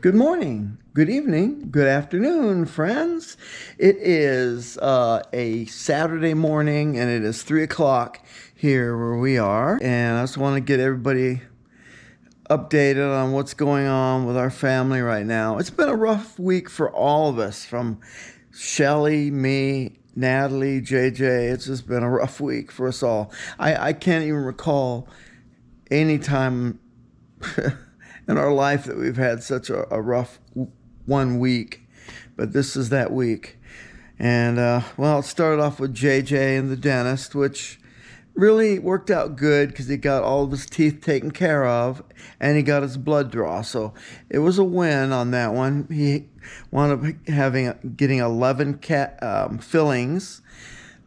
Good morning, good evening, good afternoon, friends. It is a Saturday morning and it is 3 o'clock here where we are. And I just want to get everybody updated on what's going on with our family right now. It's been a rough week for all of us, from Shelly, me, Natalie, JJ. It's just been a rough week for us all. I can't even recall any time in our life that we've had such a rough 1 week, but this is that week. And well, it started off with JJ and the dentist, which really worked out good because he got all of his teeth taken care of and he got his blood draw. So it was a win on that one. He wound up getting 11 fillings.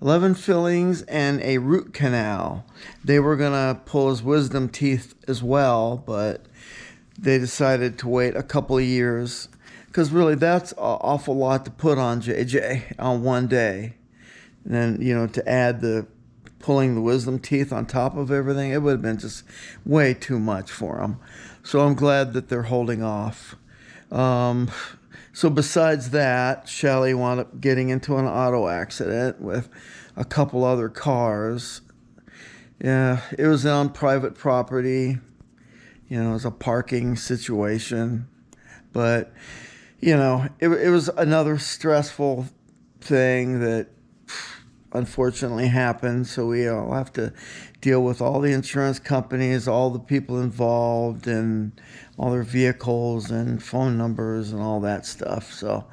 11 fillings and a root canal. They were going to pull his wisdom teeth as well, but they decided to wait a couple of years because really that's an awful lot to put on JJ on one day. And then, to add pulling the wisdom teeth on top of everything, it would have been just way too much for him. So I'm glad that they're holding off. So besides that, Shelly wound up getting into an auto accident with a couple other cars. Yeah, it was on private property. It was a parking situation. But, it was another stressful thing that unfortunately happened. So we all have to deal with all the insurance companies, all the people involved, and all their vehicles and phone numbers and all that stuff. So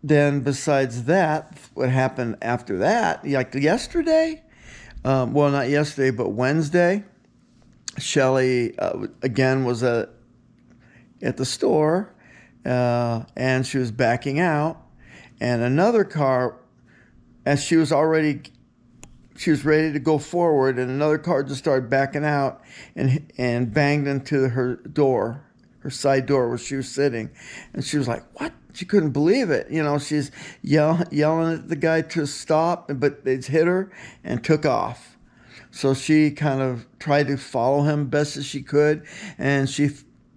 then besides that, what happened after that, like yesterday, well, not yesterday, but Wednesday, Shelly again was at the store and she was backing out, and another car, as she was ready to go forward, and another car just started backing out and banged into her door, her side door where she was sitting. And she was like, what? She couldn't believe it. She's yelling at the guy to stop, but it's hit her and took off. So she kind of tried to follow him best as she could, and she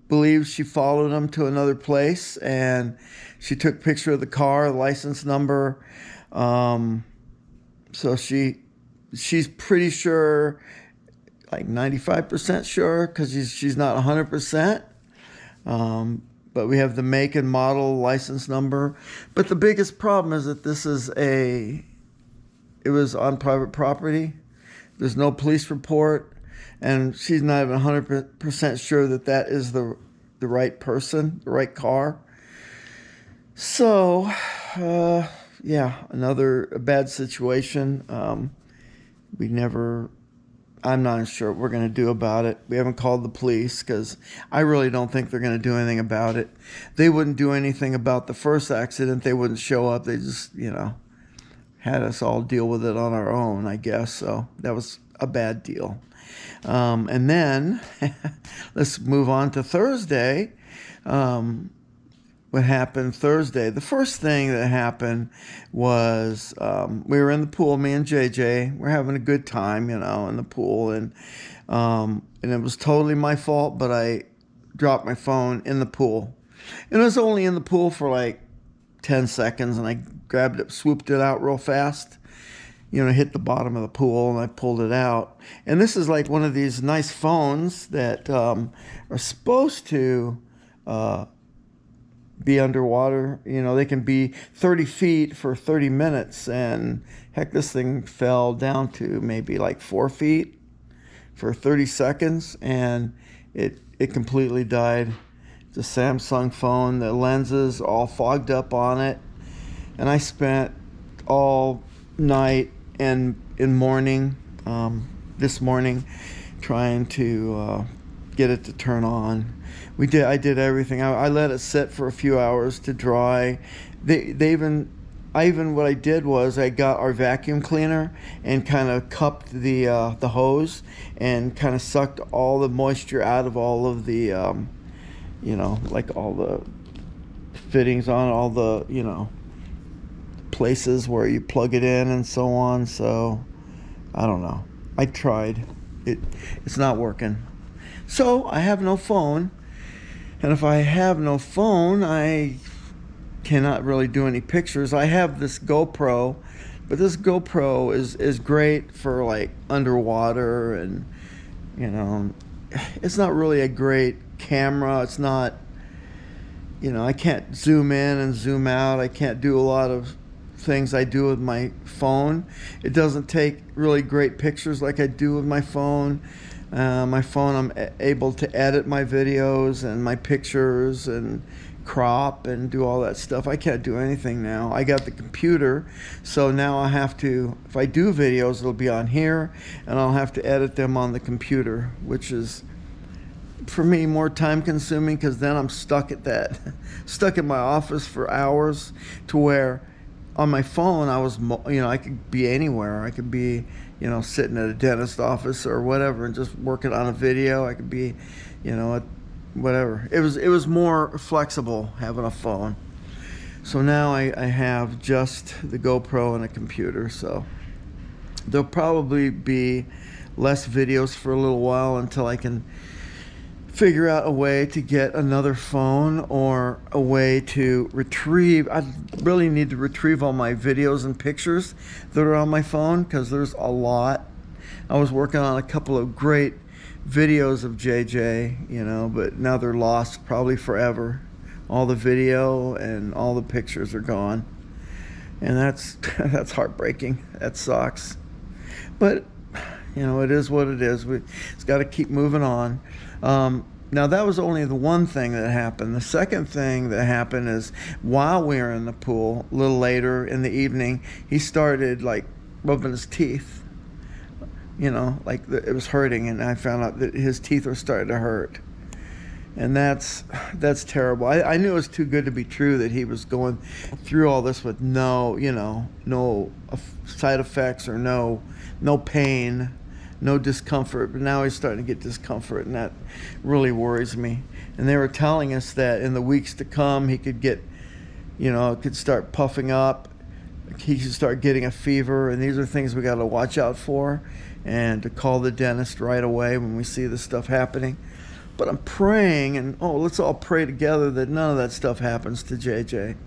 believes she followed him to another place, and she took a picture of the car, the license number. So she's pretty sure, like 95% sure, because she's not 100%. But we have the make and model, license number. But the biggest problem is that it was on private property. There's no police report, and she's not even 100% sure that is the right person, the right car. So, yeah, another bad situation. I'm not sure what we're going to do about it. We haven't called the police because I really don't think they're going to do anything about it. They wouldn't do anything about the first accident. They wouldn't show up. They just, had us all deal with it on our own, I guess. So that was a bad deal. And then let's move on to Thursday. What happened Thursday? The first thing that happened was we were in the pool, me and JJ. We're having a good time, in the pool, and it was totally my fault, but I dropped my phone in the pool. And it was only in the pool for like 10 seconds, and I grabbed it, swooped it out real fast, hit the bottom of the pool, and I pulled it out. And this is like one of these nice phones that are supposed to be underwater. They can be 30 feet for 30 minutes, and heck, this thing fell down to maybe like 4 feet for 30 seconds, and it completely died. It's a Samsung phone. The lenses all fogged up on it, and I spent all night and this morning trying to get it to turn on. I did everything. I let it sit for a few hours to dry. What I did was I got our vacuum cleaner and kind of cupped the hose and kind of sucked all the moisture out of all of the like all the fittings on all the places where you plug it in and so on. So I don't know. I tried. It's not working. So I have no phone. And if I have no phone, I cannot really do any pictures. I have this GoPro, but this GoPro is great for like underwater, and you know, it's not really a great camera. It's not, you know, I can't zoom in and zoom out. I can't do a lot of things I do with my phone. It doesn't take really great pictures like I do with my phone. My phone, I'm able to edit my videos and my pictures and crop and do all that stuff. I can't do anything now. I got the computer, so now I have to, if I do videos, it'll be on here, and I'll have to edit them on the computer, which is, for me, more time consuming, because then I'm stuck in my office for hours, to where on my phone I could be anywhere. I could be, sitting at a dentist office or whatever and just working on a video. I could be, at whatever. It was more flexible having a phone. So now I have just the GoPro and a computer, so there'll probably be less videos for a little while until I can figure out a way to get another phone or a way to retrieve. I really need to retrieve all my videos and pictures that are on my phone, because there's a lot. I was working on a couple of great videos of JJ, but now they're lost probably forever. All the video and all the pictures are gone. And that's heartbreaking. That sucks. But it is what it is. It's got to keep moving on. Now, that was only the one thing that happened. The second thing that happened is, while we were in the pool, a little later in the evening, he started like rubbing his teeth. It was hurting, and I found out that his teeth were starting to hurt. And that's terrible. I knew it was too good to be true that he was going through all this with no side effects or no pain, no discomfort. But now he's starting to get discomfort, and that really worries me. And they were telling us that in the weeks to come, he could get, it could start puffing up. He should start getting a fever, and these are things we got to watch out for, and to call the dentist right away when we see this stuff happening. But I'm praying, and let's all pray together that none of that stuff happens to JJ.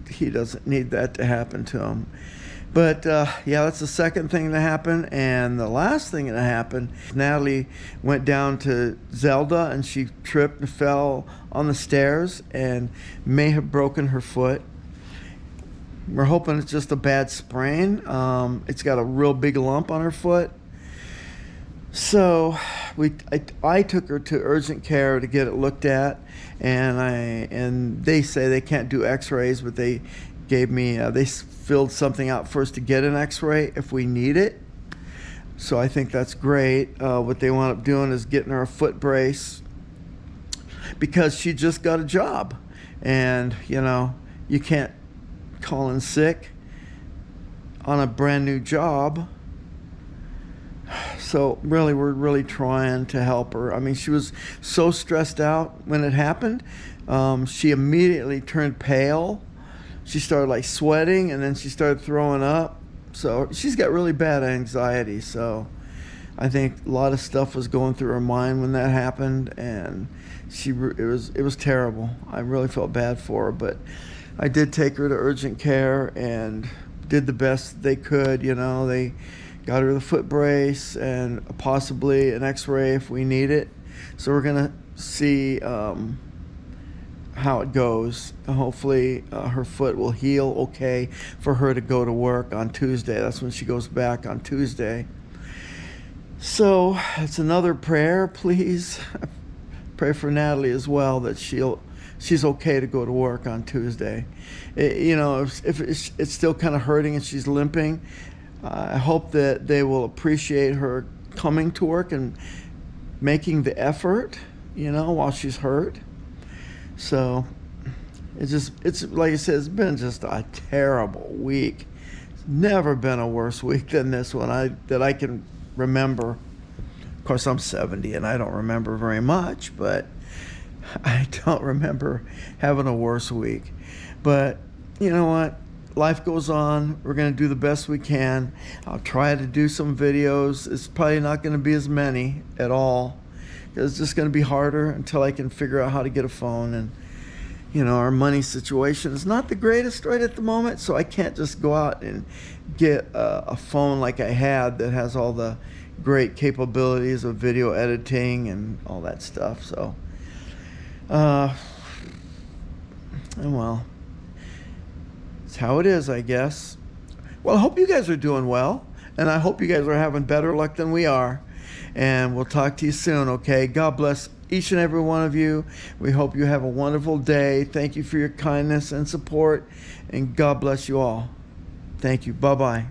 He doesn't need that to happen to him. But that's the second thing that happened. And the last thing that happened, Natalie went down to Zelda, and she tripped and fell on the stairs and may have broken her foot. We're hoping it's just a bad sprain. It's got a real big lump on her foot. So I took her to urgent care to get it looked at, and they say they can't do x-rays, but they gave me, they filled something out for us to get an x-ray if we need it. So I think that's great. What they wound up doing is getting her a foot brace, because she just got a job, and you can't call in sick on a brand new job. So really, we're really trying to help her. I mean, she was so stressed out when it happened. She immediately turned pale. She started sweating, and then she started throwing up. So she's got really bad anxiety. So I think a lot of stuff was going through her mind when that happened, and it was terrible. I really felt bad for her, but I did take her to urgent care and did the best they could. They got her the foot brace and possibly an x-ray if we need it. So we're going to see how it goes. Hopefully her foot will heal okay for her to go to work on Tuesday. That's when she goes back on Tuesday. So it's another prayer, please. Pray for Natalie as well, that she's okay to go to work on Tuesday. If it's still kind of hurting and she's limping, I hope that they will appreciate her coming to work and making the effort, while she's hurt. So it's like I said, it's been just a terrible week. It's never been a worse week than this one that I can remember. Of course, I'm 70 and I don't remember very much, but I don't remember having a worse week. But you know what? Life goes on. We're going to do the best we can. I'll try to do some videos. It's probably not going to be as many at all, It's just going to be harder until I can figure out how to get a phone. And our money situation is not the greatest right at the moment, so I can't just go out and get a phone like I had that has all the great capabilities of video editing and all that stuff. So, and well, it's how it is, I guess. Well, I hope you guys are doing well, and I hope you guys are having better luck than we are. And we'll talk to you soon, okay? God bless each and every one of you. We hope you have a wonderful day. Thank you for your kindness and support, and God bless you all. Thank you. Bye-bye.